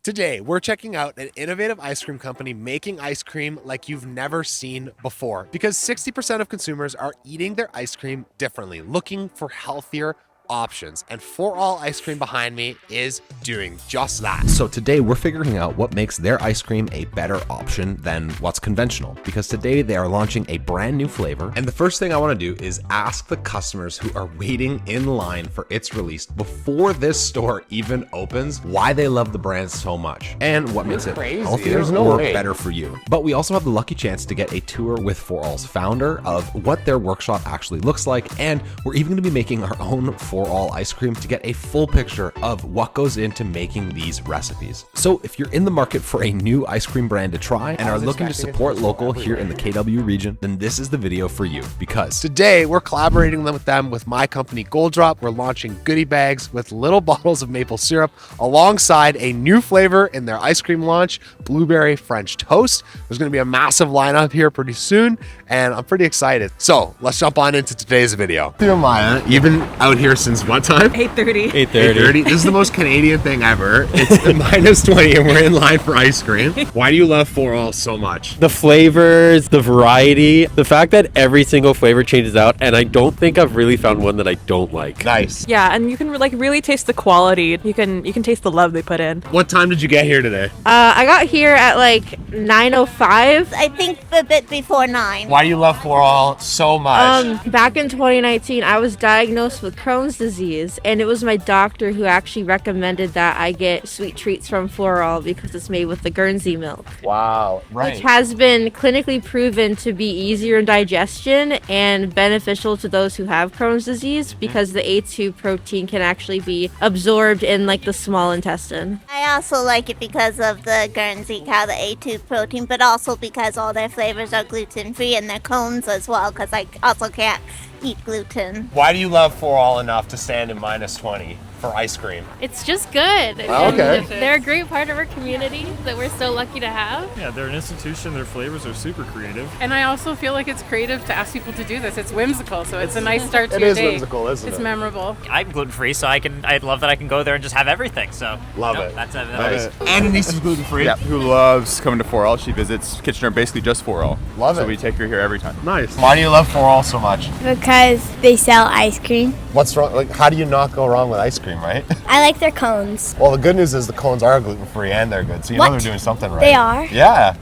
Today, we're checking out an innovative ice cream company making ice cream like you've never seen before, because 60% of consumers are eating their ice cream differently, looking for healthier options. And For All Ice Cream behind me is doing just that. So today we're figuring out what makes their ice cream a better option than what's conventional, because today they are launching a brand new flavor. And the first thing I want to do is ask the customers who are waiting in line for its release before this store even opens why they love the brand so much and what makes it healthier or better for you. But we also have the lucky chance to get a tour with For All's founder of what their workshop actually looks like, and we're even going to be making our own For All ice cream to get a full picture of what goes into making these recipes. So if you're in the market for a new ice cream brand to try and are looking to support local here in the KW region, then this is the video for you, because today we're collaborating with them with my company Goldrop. We're launching goodie bags with little bottles of maple syrup alongside a new flavor in their ice cream launch, blueberry French toast. There's going to be a massive lineup here pretty soon, and I'm pretty excited. So let's jump on into today's video. Maya, you've been out here since what time? 8:30. 8:30. This is the most Canadian thing ever. It's -20 and we're in line for ice cream. Why do you love For All so much? The flavors, the variety, the fact that every single flavor changes out, and I don't think I've really found one that I don't like. Nice. Yeah, and you can like really taste the quality. You can taste the love they put in. What time did you get here today? I got here at like 9:05. I think a bit before 9. Why do you love For All so much? Back in 2019, I was diagnosed with Crohn's disease, and it was my doctor who actually recommended that I get sweet treats from For All because it's made with the Guernsey milk. Wow, right. Which has been clinically proven to be easier in digestion and beneficial to those who have Crohn's disease because the A2 protein can actually be absorbed in like the small intestine. I also like it because of the Guernsey cow, the A2 protein, but also because all their flavors are gluten-free and their cones as well, because I also can't eat gluten. Why do you love For All enough to stand in -20 for ice cream? It's just good. Oh, okay. They're a great part of our community that we're so lucky to have. Yeah, they're an institution. Their flavors are super creative. And I also feel like it's creative to ask people to do this. It's whimsical, so it's a nice start to It your is day. whimsical, isn't it? It's memorable. I'm gluten-free, so I love that I can go there and just have everything. So Love it. That's Nice. And Denise is gluten-free. Yeah, who loves coming to For All. She visits Kitchener basically just For All. Love it. So we take her here every time. Nice. Why do you love For All so much? Because they sell ice cream. What's wrong? Like, how do you not go wrong with ice cream, right? I like their cones. Well, the good news is the cones are gluten-free and they're good, so you know What? they're doing something right. They are? Yeah.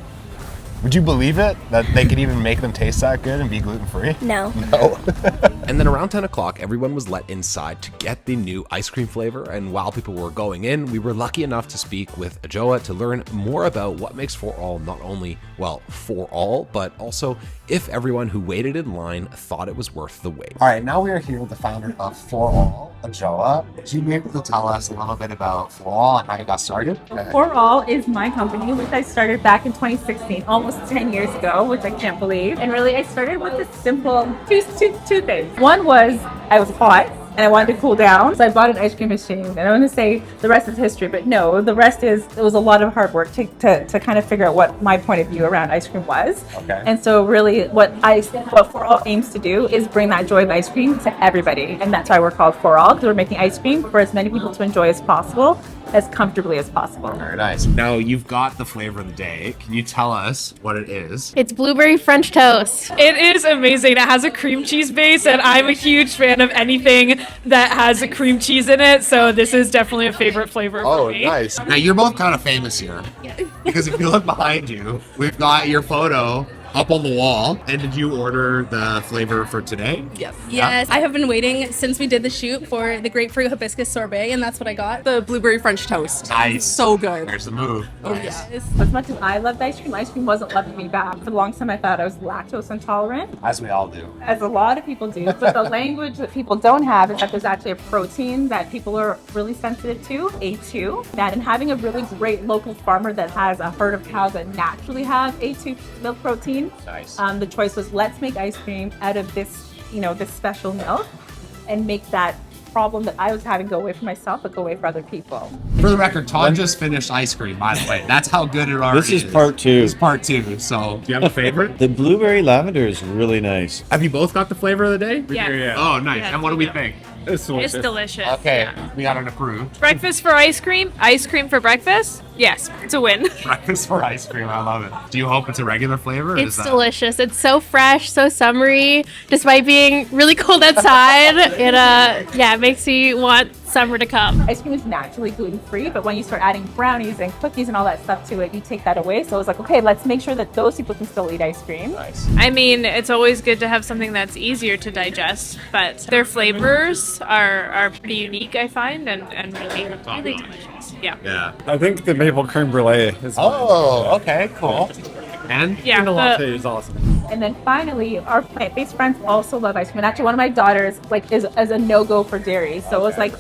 Would you believe it? That they could even make them taste that good and be gluten-free? No. No. And then around 10 o'clock, everyone was let inside to get the new ice cream flavor. And while people were going in, we were lucky enough to speak with Ajoa to learn more about what makes For All not only, well, For All, but also if everyone who waited in line thought it was worth the wait. All right, now we are here with the founder of For All, Ajoa. Would you be able to tell us a little bit about For All and how you got started? For All is my company, which I started back in 2016, almost 10 years ago, which I can't believe. And really, I started with this simple two things. One was I was hot and I wanted to cool down, so I bought an ice cream machine. And I want to say the rest is history, but no, the rest is, it was a lot of hard work to kind of figure out what my point of view around ice cream was. Okay. And so really what For All aims to do is bring that joy of ice cream to everybody. And that's why we're called For All, because we're making ice cream for as many people to enjoy as possible, as comfortably as possible. Very nice. Now you've got the flavor of the day. Can you tell us what it is? It's blueberry French toast. It is amazing. It has a cream cheese base, and I'm a huge fan of anything that has a cream cheese in it, so this is definitely a favorite flavor for me. Nice. Now you're both kind of famous here. Because if you look behind you, we've got your photo up on the wall. And did you order the flavor for today? Yes. Yes, I have been waiting since we did the shoot for the grapefruit hibiscus sorbet, and that's what I got. The blueberry French toast. Nice. So good. There's the move. Oh, Nice. yes. As much as I loved ice cream wasn't loving me back. For the longest time, I thought I was lactose intolerant, As we all do. as a lot of people do. But the language that people don't have is that there's actually a protein that people are really sensitive to, A2. That and having a really great local farmer that has a herd of cows that naturally have A2 milk protein. Nice. The choice was, let's make ice cream out of this, this special milk, and make that problem that I was having go away for myself, but go away for other people. For the record, Todd just finished ice cream, by the way. That's how good it already This is part two. This is part 2. So, do you have a favorite? The blueberry lavender is really nice. Have you both got the flavor of the day? Yeah. Oh, nice. Yes, And what do we we do. think? It's delicious. It's delicious. Okay, Yeah. we got an approved. Breakfast for ice cream for breakfast. Yes, it's a win. Breakfast for ice cream. I love it. Do you hope it's a regular flavor? Or It's is that... delicious. It's so fresh, so summery. Despite being really cold outside, it makes you want summer to come. Ice cream is naturally gluten-free, but when you start adding brownies and cookies and all that stuff to it, you take that away. So I was like, okay, let's make sure that those people can still eat ice cream. Nice. I mean, it's always good to have something that's easier to digest, but their flavors are pretty unique, I find, and really delicious. Yeah. Yeah. I think the maple creme brulee is Oh, okay, cool. And Yeah. the latte is awesome. And then finally, our plant-based friends also love ice cream. And actually, one of my daughters is a no-go for dairy. So it was like,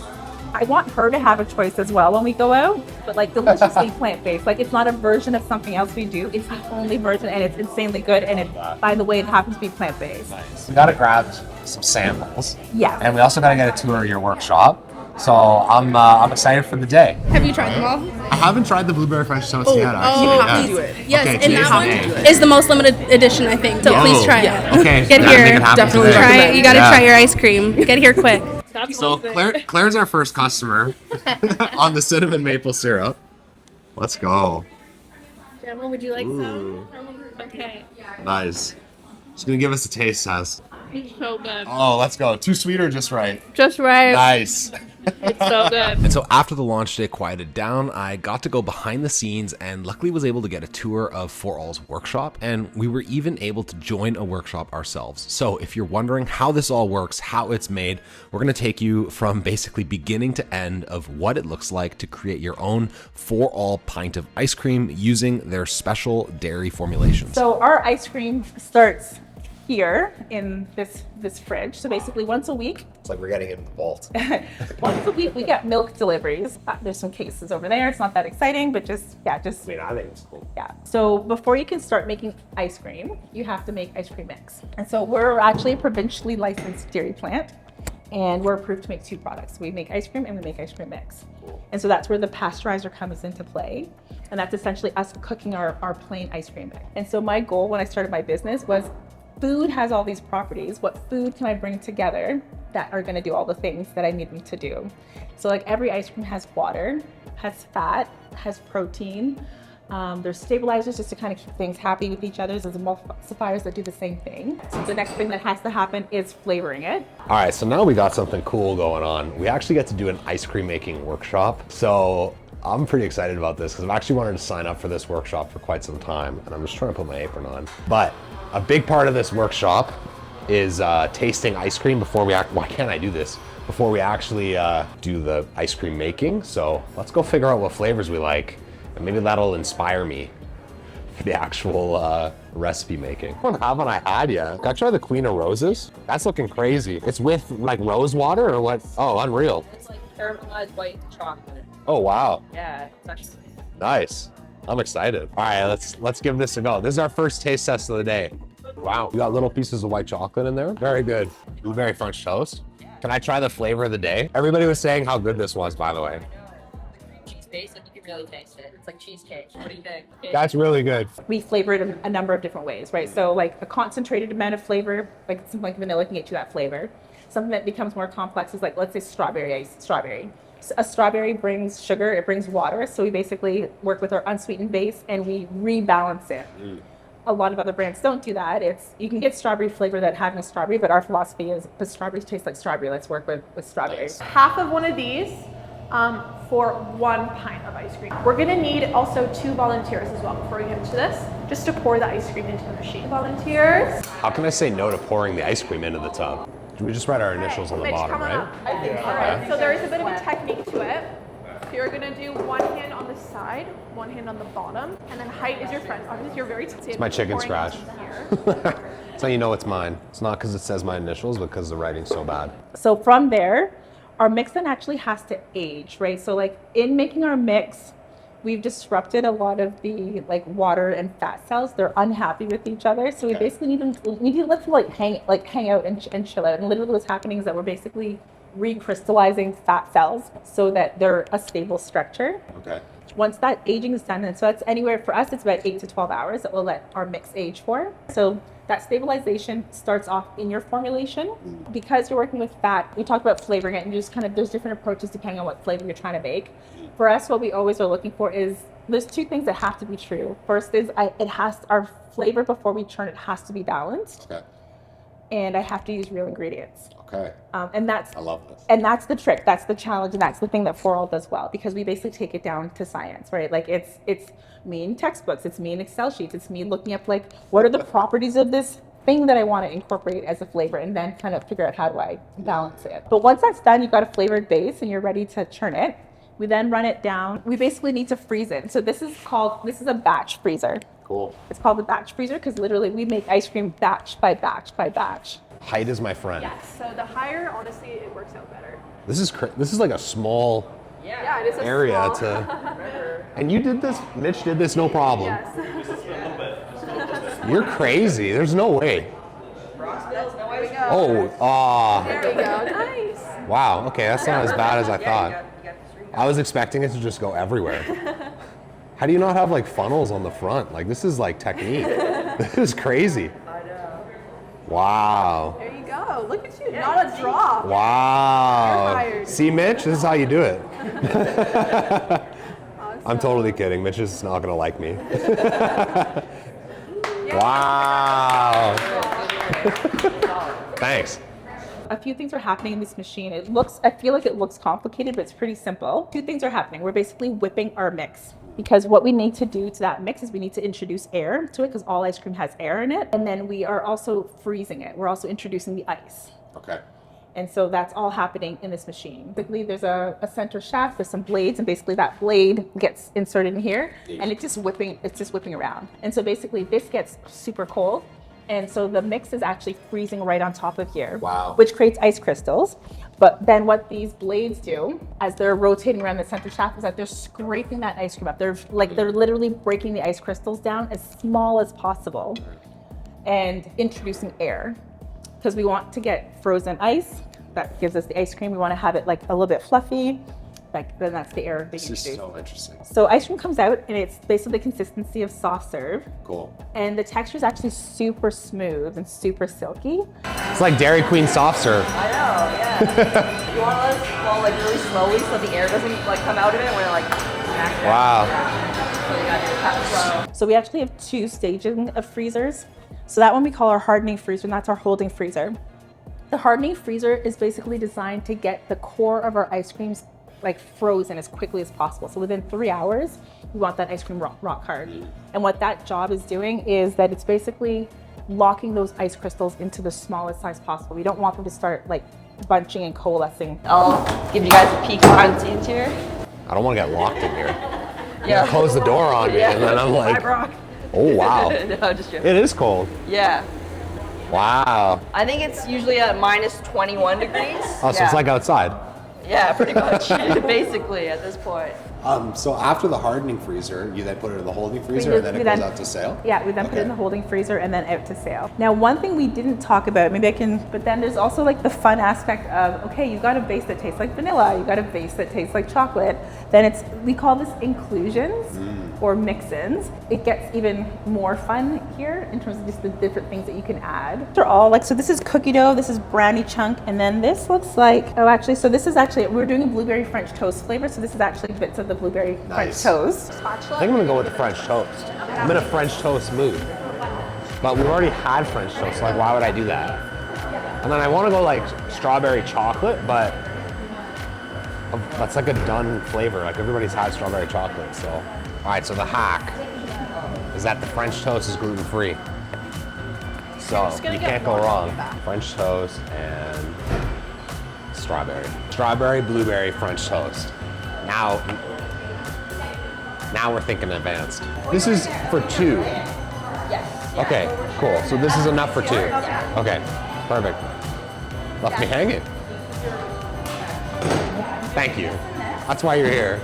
I want her to have a choice as well when we go out, but like deliciously plant-based. Like it's not a version of something else we do. It's the only version, and it's insanely good. And it, by the way, it happens to be plant-based. we gotta grab some samples. Yeah. And we also gotta get a tour of your workshop. So I'm excited for the day. Have you tried them all? I haven't tried the blueberry French toast yet. Actually. you have to do it. Yes, Okay, and today's that the one day. is the most limited edition, I think. So please try it. Okay. Get gotta here. make it happen Definitely today. try it. You got to try your ice cream. Get here quick. So Claire's our first customer on the cinnamon maple syrup. Let's go. Gemma, would you like Ooh. some? Okay. Nice. She's gonna give us a taste test. It's so good. Oh, let's go. Too sweet or just right? Just right. Nice. It's so good. And so after the launch day quieted down, I got to go behind the scenes and luckily was able to get a tour of For All's workshop, and we were even able to join a workshop ourselves. So if you're wondering how this all works, how it's made, we're gonna take you from basically beginning to end of what it looks like to create your own For All pint of ice cream using their special dairy formulations. So our ice cream starts here in this fridge. So basically once a week, It's like we're getting in the vault. once a week we get milk deliveries. There's some cases over there. It's not that exciting, but just I think it's cool. yeah. So before you can start making ice cream, you have to make ice cream mix. And so we're actually a provincially licensed dairy plant, and we're approved to make two products. We make ice cream and we make ice cream mix. And so that's where the pasteurizer comes into play. And that's essentially us cooking our plain ice cream mix. And so my goal when I started my business was food has all these properties. What food can I bring together that are gonna do all the things that I need them to do? So like every ice cream has water, has fat, has protein. There's stabilizers just to kind of keep things happy with each other. There's emulsifiers that do the same thing. So the next thing that has to happen is flavoring it. All right, so now we got something cool going on. We actually get to do an ice cream making workshop. So I'm pretty excited about this because I've actually wanted to sign up for this workshop for quite some time, and I'm just trying to put my apron on. But a big part of this workshop is tasting ice cream before we why can't I do this? Before we actually do the ice cream making. So let's go figure out what flavors we like, and maybe that'll inspire me for the actual recipe making. What haven't I had yet? Can I try the Queen of Roses? That's looking crazy. It's with like rose water or what? Oh, unreal. It's like caramelized white chocolate. Oh, wow. Yeah, it's actually Nice. I'm excited. All right, let's give this a go. This is our first taste test of the day. Wow, we got little pieces of white chocolate in there. Very good. Blueberry French toast. Can I try the flavor of the day? Everybody was saying how good this was, by the way. cheesecake, and you can really taste it. It's like cheesecake. What do you think? That's really good. We flavor it in a number of different ways, right? So like a concentrated amount of flavor, like something like vanilla can get you that flavor. Something that becomes more complex is like, let's say strawberry. So a strawberry brings sugar, it brings water. So we basically work with our unsweetened base and we rebalance it. A lot of other brands don't do that. You can get strawberry flavor without having a strawberry, but our philosophy is, but strawberries taste like strawberry. Let's work with strawberries. Half of one of these for 1 pint of ice cream. We're gonna need also 2 volunteers as well before we get into this, just to pour the ice cream into the machine. Volunteers. How can I say no to pouring the ice cream into the tub? We just write our initials on the Mitch, bottom, come on right? up. I think so. Right. So there is a bit of a technique to it. So you're gonna do one hand on the side, one hand on the bottom, and then height is your friend. Obviously, you're very. It's my chicken scratch. That's how you know it's mine. It's not because it says my initials, but because the writing's so bad. So from there, our mix then actually has to age, right? So like in making our mix, we've disrupted a lot of the like water and fat cells. They're unhappy with each other. So we basically need to let them hang out and chill out. And literally what's happening is that we're basically recrystallizing fat cells so that they're a stable structure. Okay. Once that aging is done, and so that's anywhere for us, it's about 8 to 12 hours that we'll let our mix age for. So that stabilization starts off in your formulation. Because you're working with fat, we talked about flavoring it, and just kind of there's different approaches depending on what flavor you're trying to make. For us, what we always are looking for is there's two things that have to be true. First is our flavor before we churn it has to be balanced. Okay. And I have to use real ingredients. Okay. And that's I love this. And that's the trick. That's the challenge, and that's the thing that 4-all does well, because we basically take it down to science, right? Like it's me in textbooks, it's me in Excel sheets, it's me looking up like what are the properties of this thing that I want to incorporate as a flavor, and then kind of figure out how do I balance it. But once that's done, you've got a flavored base and you're ready to churn it. We then run it down. We basically need to freeze it. So this is a batch freezer. Cool. It's called the batch freezer because literally we make ice cream batch by batch by batch. Height is my friend. Yes, so the higher, honestly, it works out better. This is like a small Yeah, it is a area small... and you did this, Mitch did this, no problem. Yes. You're crazy. There's no way. There we go. Oh, There we go. Nice. wow. Okay, that's not as bad as I thought. I was expecting it to just go everywhere. How do you not have like funnels on the front? Like this is like technique. This is crazy. I know. Wow. There you go. Look at you. Not a drop. Wow. You're hired. See, Mitch, this is how you do it. I'm totally kidding. Mitch is not gonna like me. Wow. Thanks. A few things are happening in this machine. I feel like it looks complicated, but it's pretty simple. Two things are happening. We're basically whipping our mix, because what we need to do to that mix is we need to introduce air to it, because all ice cream has air in it. And then we are also freezing it. We're also introducing the ice. Okay. And so that's all happening in this machine. Basically, there's a center shaft, there's some blades, and basically that blade gets inserted in here, and it's just whipping around. And so basically this gets super cold. And so the mix is actually freezing right on top of here, wow, which creates ice crystals. But then what these blades do as they're rotating around the center shaft is that they're scraping that ice cream up. They're literally breaking the ice crystals down as small as possible and introducing air, because we want to get frozen ice. That gives us the ice cream. We want to have it like a little bit fluffy. Then that's the air being introduced. This is so interesting. So ice cream comes out and it's basically the consistency of soft serve. Cool. And the texture is actually super smooth and super silky. It's like Dairy Queen soft serve. I know, yeah. You want to let it fall like really slowly so the air doesn't like come out of it when it like smacks down. Wow. So you gotta do it kind of slow. So we actually have 2 stages of freezers. So that one we call our hardening freezer, and that's our holding freezer. The hardening freezer is basically designed to get the core of our ice creams like frozen as quickly as possible. So within 3 hours, we want that ice cream rock hard. And what that job is doing is that it's basically locking those ice crystals into the smallest size possible. We don't want them to start like bunching and coalescing. I'll give you guys a peek behind the scenes here. I don't want to get locked in here. Yeah. Close the door on me, and then I'm like, oh wow. No, just joking. It is cold. Yeah. Wow. I think it's usually at minus 21 degrees. Oh, so it's like outside. Yeah, pretty much. Basically, at this point. So after the hardening freezer, you then put it in the holding freezer, and then it goes out to sale? Yeah, we then put it in the holding freezer and then out to sale. Now, one thing we didn't talk about, but then there's also like the fun aspect of, okay, you got a base that tastes like vanilla, you got a base that tastes like chocolate. Then we call this inclusions or mix-ins. It gets even more fun here in terms of just the different things that you can add. They're all like, so this is cookie dough, this is brownie chunk, and then this looks like, we're doing a blueberry French toast flavor, so this is actually bits of the blueberry French toast. I think I'm gonna go with the French toast. I'm in a French toast mood. But we've already had French toast, so like why would I do that? And then I wanna go like strawberry chocolate, but that's like a done flavor. Like everybody's had strawberry chocolate, so. All right, so the hack is that the French toast is gluten-free. So you can't go wrong. French toast and strawberry. Strawberry, blueberry, French toast. Now we're thinking advanced. This is for 2. Yes. Okay, cool. So this is enough for 2. Okay, perfect. Left me hanging. Thank you. That's why you're here.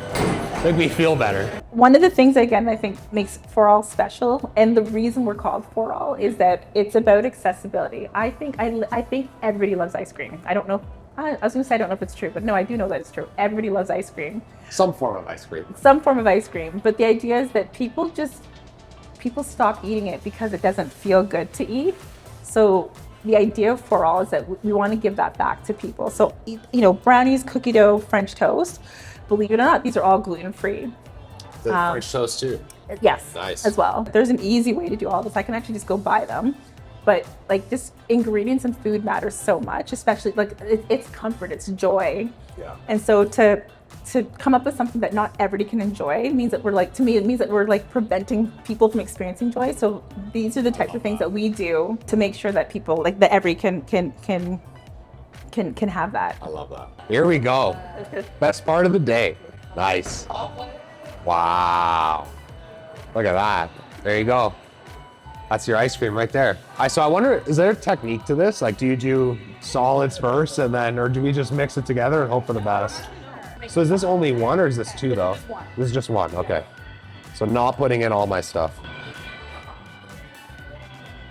Make me feel better. One of the things, again, I think makes 4-all special, and the reason we're called 4-all is that it's about accessibility. I think everybody loves ice cream. I don't know I was gonna say I don't know if it's true, but no, I do know that it's true. Everybody loves ice cream. Some form of ice cream. Some form of ice cream. But the idea is that people stop eating it because it doesn't feel good to eat. So the idea for all is that we want to give that back to people. So, you know, brownies, cookie dough, French toast, believe it or not, these are all gluten-free. The French toast too. Yes, Nice. as well. There's an easy way to do all this. I can actually just go buy them. But like just ingredients and food matters so much, especially like it's comfort, it's joy. Yeah. And so to come up with something that not everybody can enjoy means that we're like, to me, it means that we're like preventing people from experiencing joy. So these are the types of things that we do to make sure that people like that everybody can have that. I love that. Here we go. Best part of the day. Nice. Wow. Look at that. There you go. That's your ice cream right there. So I wonder, is there a technique to this? Like, do you do solids first and then, or do we just mix it together and hope for the best? So is this only one or is this two though? This is just one, okay. So not putting in all my stuff.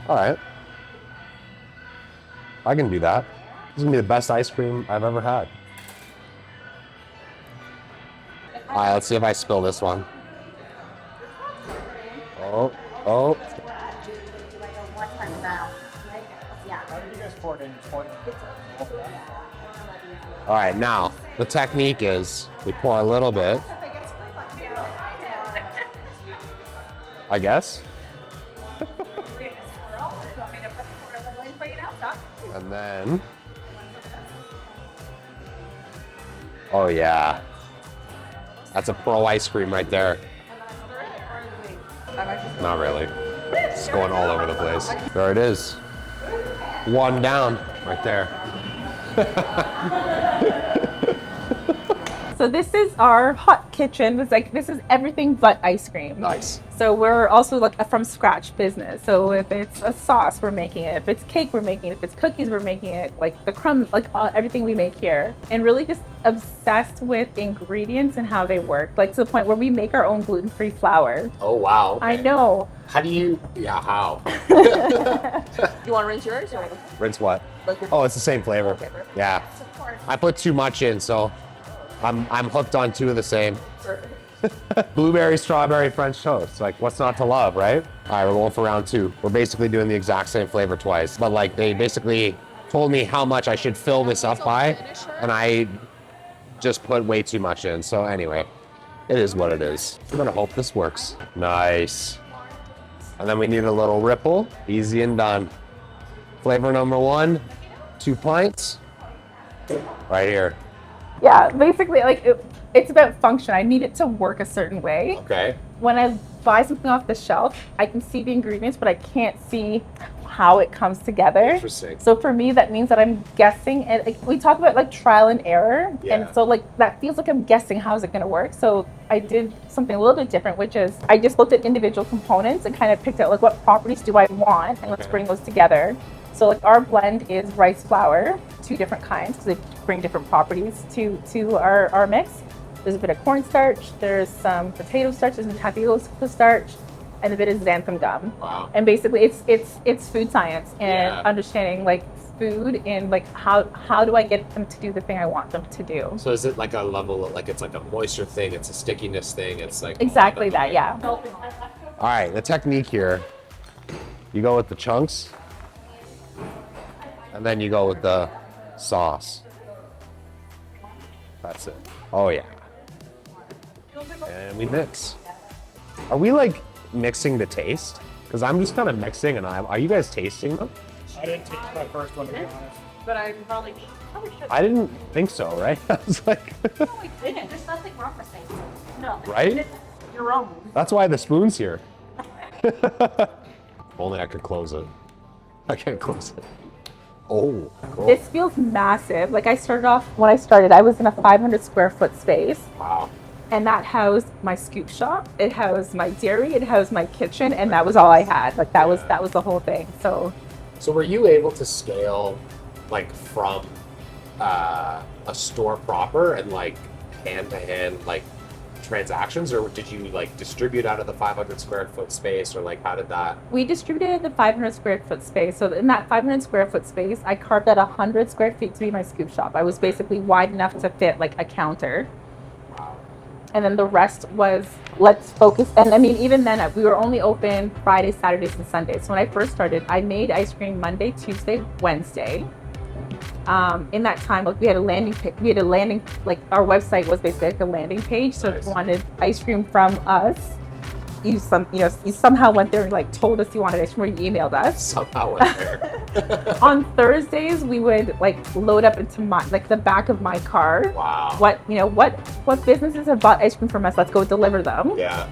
All right. I can do that. This is gonna be the best ice cream I've ever had. All right, let's see if I spill this one. Oh. All right, now the technique is we pour a little bit, I guess. And then, oh yeah, that's a pro ice cream right there. Not really. It's going all over the place. There it is. One down right there. So this is our hot kitchen. It's like, this is everything but ice cream. Nice. So we're also like a from scratch business. So if it's a sauce, we're making it. If it's cake, we're making it. If it's cookies, we're making it. Like the crumb, like everything we make here. And really just obsessed with ingredients and how they work. Like to the point where we make our own gluten-free flour. Oh, wow. Okay. I know. How do you, yeah, how? You want to rinse yours? Or? Rinse what? Oh, it's the same flavor. Okay, Yeah. I put too much in, so I'm hooked on two of the same. Blueberry, strawberry, French toast. Like, what's not to love, right? All right, we're going for round two. We're basically doing the exact same flavor twice. But like, they basically told me how much I should fill this up by, and I just put way too much in. So anyway, it is what it is. We're gonna hope this works. Nice. And then we need a little ripple. Easy and done. Flavor number one, 2 pints. Right here. Yeah, basically, like it's about function. I need it to work a certain way. Okay. When I buy something off the shelf, I can see the ingredients, but I can't see how it comes together. Interesting. So for me, that means that I'm guessing. And like, we talk about like trial and error, and so like that feels like I'm guessing how's it going to work. So I did something a little bit different, which is I just looked at individual components and kind of picked out like what properties do I want, and let's bring those together. So like our blend is rice flour, 2 different kinds because they bring different properties to our mix. There's a bit of cornstarch, there's some potato starch, there's some tapioca starch, and a bit of xanthan gum. Wow. And basically it's food science and understanding like food and like how do I get them to do the thing I want them to do. So is it like a level of, like it's like a moisture thing, it's a stickiness thing, it's like Exactly that, yeah. All right, the technique here, you go with the chunks, and then you go with the sauce. That's it. Oh yeah. And we mix. Are we like mixing to taste? Because I'm just kind of mixing, and are you guys tasting them? I didn't taste my first one, to be honest. But I probably should. I didn't think so, right? I was like, No, I didn't. There's nothing wrong with saying so. No. Right? You're wrong. That's why the spoon's here. If only I could close it. I can't close it. Oh, cool. This feels massive. Like when I started, I was in a 500 square foot space. Wow. And that housed my scoop shop, it housed my dairy, it housed my kitchen, and that was all I had. Like that was the whole thing. So were you able to scale like from a store proper and like hand to hand like transactions, or did you like distribute out of the 500 square foot space, or like how did that? We distributed the 500 square foot space. So in that 500 square foot space, I carved out 100 square feet to be my scoop shop. I was basically wide enough to fit like a counter. Wow. And then the rest was let's focus. And I mean, even then, we were only open Fridays, Saturdays, and Sundays. So when I first started, I made ice cream Monday, Tuesday, Wednesday. In that time, like we had a landing, like our website was basically like a landing page. So if you wanted ice cream from us, you somehow went there and like told us you wanted ice cream, or you emailed us. Somehow went there. On Thursdays, we would like load up into the back of my car. Wow. What businesses have bought ice cream from us? Let's go deliver them. Yeah.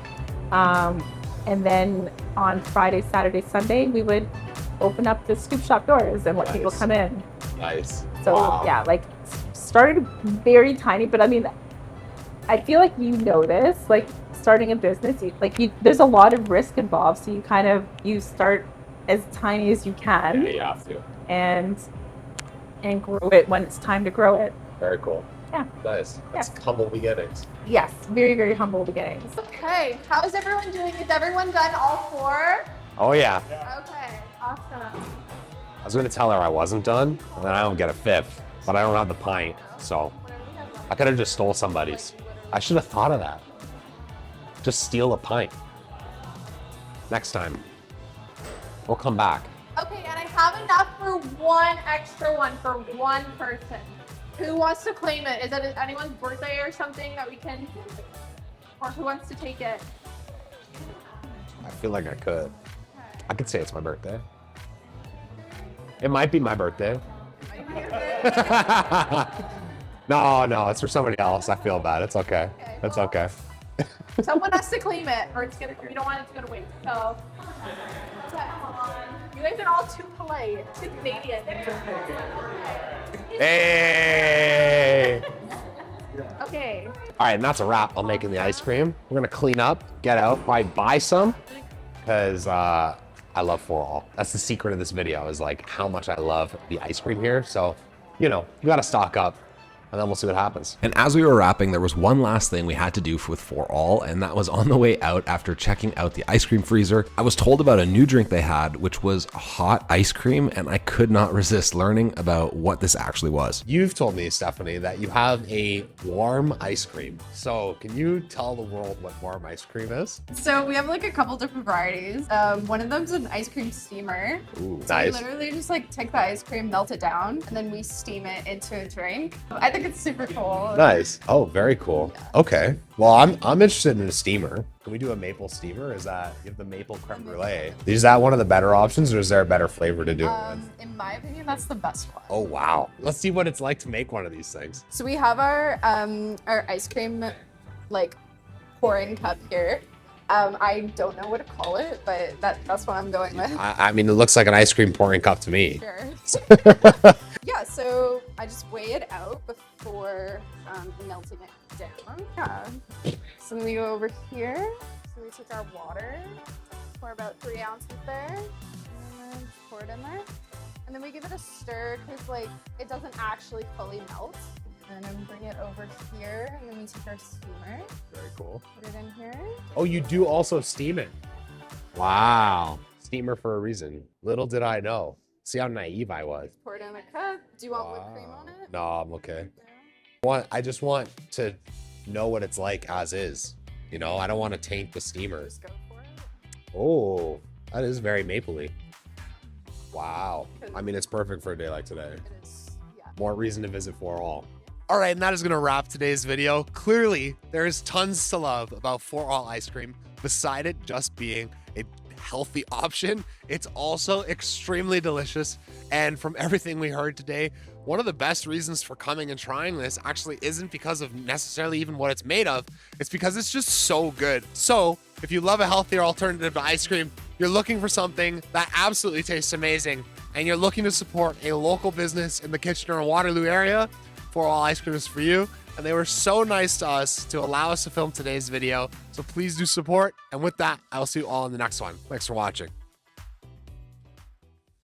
And then on Friday, Saturday, Sunday, we would open up the scoop shop doors and let people come in. Nice. So yeah, like started very tiny, but I mean, I feel like you know this, like starting a business, there's a lot of risk involved. So you start as tiny as you can. Yeah, you have to. And grow it when it's time to grow it. Very cool. Yeah. Nice. That's humble beginnings. Yes, very, very humble beginnings. Okay, how's everyone doing? Is everyone done all 4? Oh yeah. Okay, awesome. I was gonna tell her I wasn't done, and then I don't get a 5th, but I don't have the pint, so I could have just stole somebody's. I should have thought of that. Just steal a pint. Next time, we'll come back. Okay, and I have enough for one extra one for one person. Who wants to claim it? Is it anyone's birthday or something that we can, or who wants to take it? I feel like I could. I could say it's my birthday. It might be my birthday. No, it's for somebody else. I feel bad. It's okay. It's okay. Someone has to claim it, or we don't want it to go to waste. So, okay, hold on. You guys are all too polite, too Canadian. Hey! Okay. All right, and that's a wrap on making the ice cream. We're gonna clean up, get out, probably buy some, because I love 4All. That's the secret of this video, is like how much I love the ice cream here. So, you gotta stock up, and then we'll see what happens. And as we were wrapping, there was one last thing we had to do with 4All, and that was on the way out after checking out the ice cream freezer. I was told about a new drink they had, which was hot ice cream, and I could not resist learning about what this actually was. You've told me, Stephanie, that you have a warm ice cream. So can you tell the world what warm ice cream is? So we have like a couple different varieties. One of them's an ice cream steamer. Ooh, so nice. we literally just like take the ice cream, melt it down, and then we steam it into a drink. I think it's super cool. Nice. Oh, very cool. Okay. Well, I'm interested in a steamer. Can we do a maple steamer? Is that, you have the maple crème brûlée? Is that one of the better options, or is there a better flavor to do it with? In my opinion, that's the best one. Oh, wow. Let's see what it's like to make one of these things. So we have our ice cream like pouring cup here. I don't know what to call it, but that's what I'm going with. I mean, it looks like an ice cream pouring cup to me. Sure. Yeah, so I just weigh it out before melting it down. Yeah. So then we go over here. So we take our water, pour about 3 ounces there, and then pour it in there. And then we give it a stir because like it doesn't actually fully melt. And then bring it over here, and then we take our steamer. Very cool. Put it in here. Oh, you do also steam it. Wow. Steamer for a reason. Little did I know. See how naive I was. Pour it in a cup. Do you want whipped cream on it? No, I'm okay. I just want to know what it's like as is. I don't want to taint the steamer. Just go for it. Oh, that is very mapley. Wow. I mean, it's perfect for a day like today. It is, yeah. More reason to visit 4All. All right, and that is going to wrap today's video. Clearly, there is tons to love about 4All ice cream. Beside it just being a healthy option, it's also extremely delicious. And from everything we heard today, one of the best reasons for coming and trying this actually isn't because of necessarily even what it's made of. It's because it's just so good. So if you love a healthier alternative to ice cream, you're looking for something that absolutely tastes amazing, and you're looking to support a local business in the Kitchener-Waterloo area, 4All ice cream is for you. And they were so nice to us to allow us to film today's video. So please do support. And with that, I'll see you all in the next one. Thanks for watching.